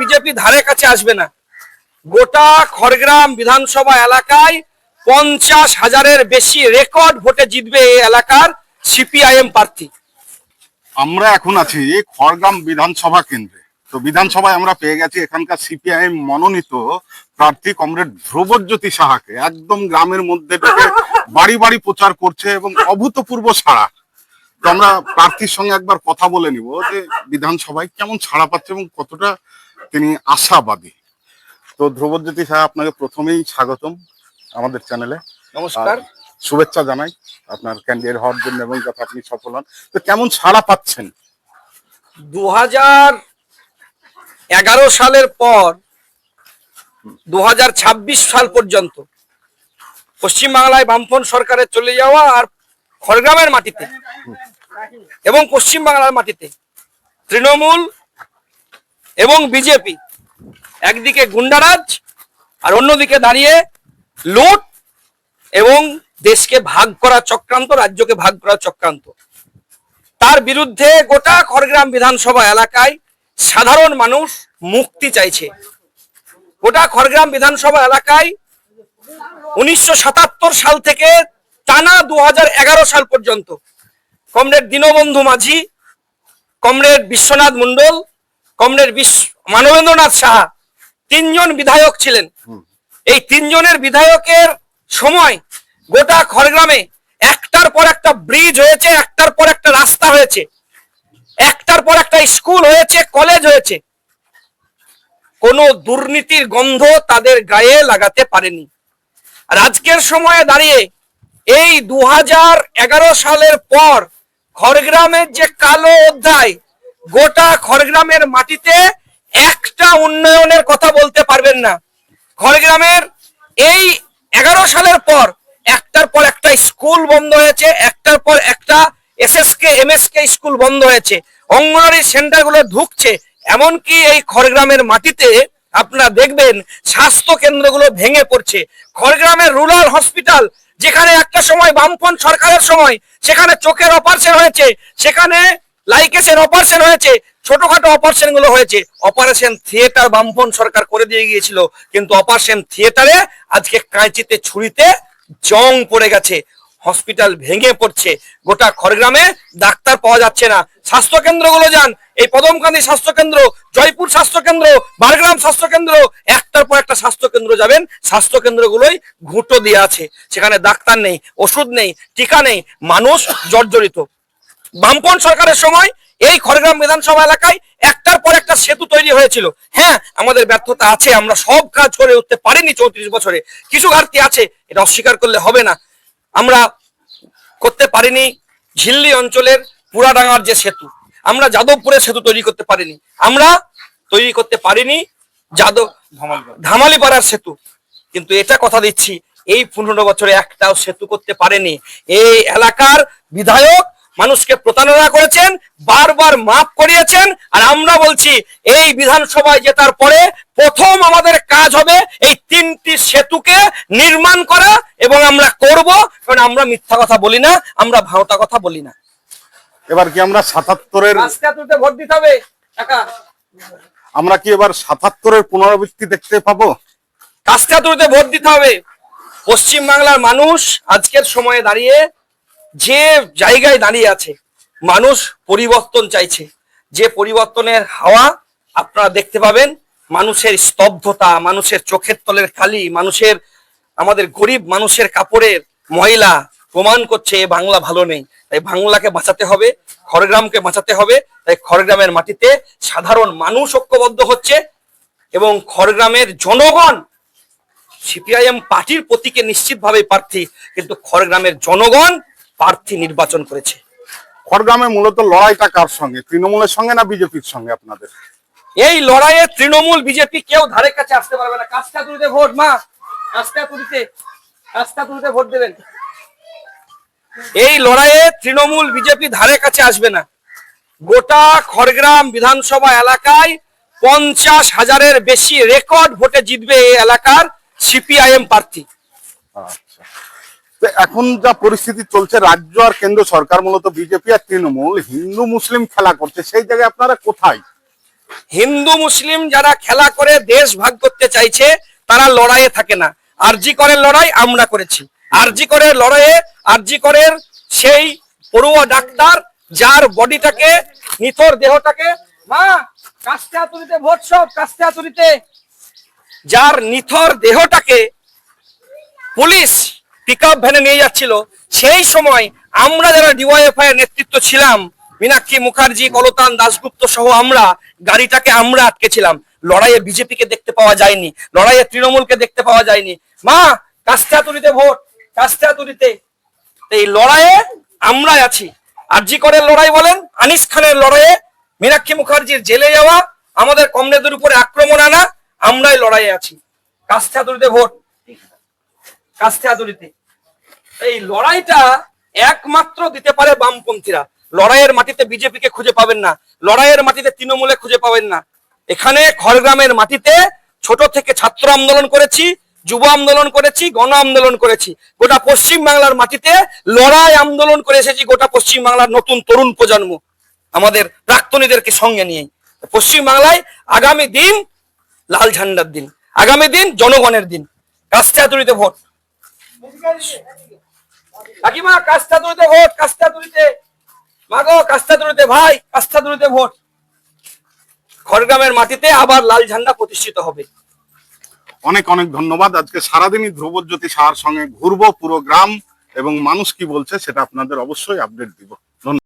BJP ধারে কাছে আসবে না। গোটা খড়গ্রাম বিধানসভা এলাকায় 50,000-এর বেশি রেকর্ড ভোটে জিতবে এই এলাকার সিপিআইএম প্রার্থী। আমরা এখন আছি খড়গ্রাম বিধানসভা কেন্দ্রে। তো বিধানসভায় আমরা পেয়ে গেছি এখানকার সিপিআইএম মনোনীত প্রার্থী কমরেড ধ্রুবজ্যোতি সাহাকে। একদম গ্রামের মধ্যে ঢুকে বাড়ি বাড়ি প্রচার করছে এবং অভূতপূর্ব সাড়া। তো আমরা প্রার্থীর সঙ্গে একবার কথা বলে নিব যে বিধানসভায় কেমন সাড়া পাচ্ছে এবং কতটা তিনি আশাবাদী। তো ধ্রুবজ্যোতি সাহা, আপনাকে প্রথমেই স্বাগতম আমাদের চ্যানেলে। নমস্কার, শুভেচ্ছা জানাই আপনার ক্যান্ডিডেট হওয়ার জন্য এবং যাতে আপনি সফল হন। তো কেমন সাড়া পাচ্ছেন? 2011 সালের পর 2026 সাল পর্যন্ত পশ্চিমবাংলায় বামফ্রন্ট সরকারের চলে যাওয়া আর খড়গ্রামের মাটিতে এবং পশ্চিমবাংলার মাটিতে তৃণমূল এবং বিজেপি একদিকে গুন্ডারাজ আর অন্যদিকে দাঁড়িয়ে লুট এবং দেশকে ভাগ করা চক্রান্ত, রাজ্যকে ভাগ করা চক্রান্ত, তার বিরুদ্ধে গোটা খড়গ্রাম বিধানসভা এলাকায় সাধারণ মানুষ মুক্তি চাইছে। গোটা খড়গ্রাম বিধানসভা এলাকায় 1977 সাল থেকে টানা 2011 সাল পর্যন্ত কমরেড দীনবন্ধু মাঝি, কমরেড বিশ্বনাথ মণ্ডল, কমরেড মানবেন্দ্রনাথ সাহা তিনজন বিধায়ক ছিলেন। এই তিনজনের বিধায়কের সময় গোটা খড়গ্রামে একটার পর একটা ব্রিজ হয়েছে, একটার পর একটা রাস্তা হয়েছে, একটার পর একটা স্কুল হয়েছে, কলেজ হয়েছে। কোনো দুর্নীতির গন্ধ তাদের গায়ে লাগাতে পারেনি। আর আজকের সময়ে দাঁড়িয়ে এই 2011 সালের পর খড়গ্রামের যে কালো অধ্যায়, গোটা খড়গ্রামের মাটিতে একটা উন্নয়নের কথা বলতে পারবেন না। খড়গ্রামের এই 11 সালের পর একটার পর একটা স্কুল বন্ধ হয়েছে, একটার পর একটা এসএসকে এমএসকে স্কুল বন্ধ হয়েছে, অঙ্গনওয়াড়ি সেন্টারগুলো ঢুকছে। এমনকি এই খড়গ্রামের মাটিতে আপনারা দেখবেন স্বাস্থ্য কেন্দ্রগুলো ভেঙে পড়ছে। খড়গ্রামের রুরাল হসপিটাল, যেখানে একটা সময় বামফ্রন্ট সরকারের সময় সেখানে চোখের অপারেশন হয়েছে, সেখানে লাইকেসের অপারেশন হয়েছে, ছোটখাটো অপারেশন গুলো হয়েছে। অপারেশন থিয়েটার বামফ্রন্ট সরকার করে দিয়ে গিয়েছিল, কিন্তু অপারেশন থিয়েটারে আজকে কাঁচিতে ছুরিতে জং পড়ে গেছে, হসপিটাল ভেঙে পড়ছে। গোটা খড়গ্রামে ডাক্তার পাওয়া যাচ্ছে না। স্বাস্থ্য কেন্দ্রগুলো যান, এই পদমকান্দি স্বাস্থ্য কেন্দ্র, জয়পুর স্বাস্থ্য কেন্দ্র, বারগ্রাম স্বাস্থ্য কেন্দ্র, একটার পর একটা স্বাস্থ্য কেন্দ্র যাবেন, স্বাস্থ্য কেন্দ্রগুলোই ঘুঁটো দিয়ে আছে, সেখানে ডাক্তার নেই, ওষুধ নেই, টিকা নেই, মানুষ জর্জরিত। বামফ্রন্ট সরকারের সময় এই খড়গ্রাম বিধানসভা এলাকায় একটার পর একটা সেতু তৈরি হয়েছিল। হ্যাঁ, আমাদের ব্যর্থতা আছে, আমরা সব কাজ করে উঠতে পারিনি 34 বছরে, কিছু ঘাটতি আছে, এটা অস্বীকার করলে হবে না। আমরা করতে পারিনি ঝিল্লি অঞ্চলের পুরাডাঙ্গার যে সেতু, আমরা যাদবপুরের সেতু তৈরি করতে পারিনি, আমরা তৈরি করতে পারিনি ধামালিপাড়ার সেতু। কিন্তু এটা কথা দিচ্ছি, এই 15 বছরে একটাও সেতু করতে পারেনি। এই এলাকার বিধায়ক মানুষকে প্রতারণা করেছেন, বারবার মাফ করিয়েছেন। আর আমরা বলছি এই বিধানসভায় জেতার পরে প্রথম আমাদের কাজ হবে এই 3টি সেতুকে নির্মাণ করা, এবং আমরা করব, কারণ আমরা মিথ্যা কথা বলি না, আমরা ভাওতা কথা বলি না। এবার কি আমরা 77-এর ভোট দিতে হবে কাকা? আমরা কি এবার 77-এর পুনরাবৃত্তি দেখতে পাবো? কাস্তাতুরিতে ভোট দিতে হবে। পশ্চিম বাংলার মানুষ আজকের সময়ে দাঁড়িয়ে যে জায়গায় দাঁড়িয়ে আছে, মানুষ পরিবর্তন চাইছে। যে পরিবর্তনের হাওয়া আপনারা দেখতে পাবেন, মানুষের স্তব্ধতা, মানুষের চোখের তলের কালি, মানুষের, আমাদের গরিব মানুষের কাপড়ের ময়লা প্রমাণ করছে এ বাংলা ভালো নেই। তাই বাংলাকে বাঁচাতে হবে, খড়গ্রামকে বাঁচাতে হবে। তাই খড়গ্রামের মাটিতে সাধারণ মানুষ ঐক্যবদ্ধ হচ্ছে এবং খড়গ্রামের জনগণ সিপিআইএম পার্টির প্রতীকে নিশ্চিতভাবে প্রার্থী, কিন্তু খড়গ্রামের জনগণ প্রার্থী নির্বাচন করেছে। খড়গ্রামে মূলত লড়াইটা কার সঙ্গে, তৃণমূলের সঙ্গে না বিজেপির সঙ্গে আপনাদের? এই লড়াইয়ে তৃণমূল বিজেপি কেউ ধারে কাছে আসতে পারবে না। কাস্তাতুরিতে ভোট, মা কাস্তাতুরিতে ভোট দেবেন। এই লড়াইয়ে তৃণমূল বিজেপি ধারে কাছে আসবে না। গোটা খড়গ্রাম বিধানসভা এলাকায় 50,000-এর বেশি রেকর্ড ভোটে জিতবে এই এলাকার সিপিআইএম প্রার্থী। আচ্ছা, এখন যা পরিস্থিতি চলছে, রাজ্য আর কেন্দ্র সরকার মূলত বিজেপি আর তৃণমূল হিন্দু মুসলিম খেলা করছে, সেই জায়গায় আপনারা কোথায়? হিন্দু মুসলিম যারা খেলা করে দেশ ভাগ করতে চাইছে তারা লড়াইয়ে থাকে না। আরজি করের লড়াই আমরা করেছি। আরজি করের লড়াইয়ে আরজি করের সেই পড়ুয়া ডাক্তার যার বডিটাকে, নিথর দেহটাকে, মা কাস্তে হাতুড়িতে ভোট সব, কাস্তে হাতুড়িতে, যার নিথর দেহটাকে পুলিশ পিকআপ ভ্যানে নিয়ে যাচ্ছিল, সেই সময় আমরা যারা ডিওয়াইএফআই এর নেতৃত্ব ছিলাম, মীনাক্ষী মুখার্জি, কলতান দাশগুপ্ত সহ আমরা গাড়িটাকে আমরা আটকেছিলাম। লড়াইয়ে বিজেপিকে দেখতে পাওয়া যায়নি, লড়াইয়ে তৃণমূলকে দেখতে পাওয়া যায়নি। মা কাস্তে হাতুড়িতে ভোট, কাস্তে হাতুড়িতে। এই লড়াইয়ে আমরা আছি। আরজি করের লড়াই বলেন, আনিস খানের লড়াইয়ে, মীনাক্ষী মুখার্জির জেলে যাওয়া, আমাদের কমরেডদের উপরে আক্রমণ আনা, আমরাই লড়াইয়ে আছি। কাস্তে হাতুড়িতে ভোট, কাস্তে হাতুড়িতে। এই লড়াইটা একমাত্র দিতে পারে বামপন্থীরা। লড়াইয়ের মাটিতে বিজেপিকে খুঁজে পাবেন না, লড়াইয়ের মাটিতে তৃণমূলে খুঁজে পাবেন না। এখানে খড়গ্রামের মাটিতে ছোট থেকে ছাত্র আন্দোলন করেছি, যুব আন্দোলন করেছি, গণ আন্দোলন করেছি। গোটা পশ্চিম বাংলার মাটিতে লড়াই আন্দোলন করে এসেছি, গোটা পশ্চিম বাংলার নতুন তরুণ প্রজন্ম আমাদের প্রাক্তনীদেরকে সঙ্গে নিয়ে। পশ্চিম বাংলায় আগামী দিন লাল ঝান্ডার দিন, আগামী দিন জনগণের দিন। কাস্তে হাতুড়িতে ভোট। কাকিমা কাস্তে হাতুড়িতে ভোট, কাস্তে হাতুড়িতে। মাগো কাস্তে হাতুড়িতে, ভাই কাস্তে হাতুড়িতে ভোট। খড়গ্রামের মাটিতে আবার লাল ঝান্ডা প্রতিষ্ঠিত হবে। অনেক অনেক ধন্যবাদ। আজকে সারাদিনই ধ্রুবজ্যোতি সাহার সঙ্গে ঘুরবো পুরো গ্রাম, এবং মানুষ কি বলছে সেটা আপনাদের অবশ্যই আপডেট দিব।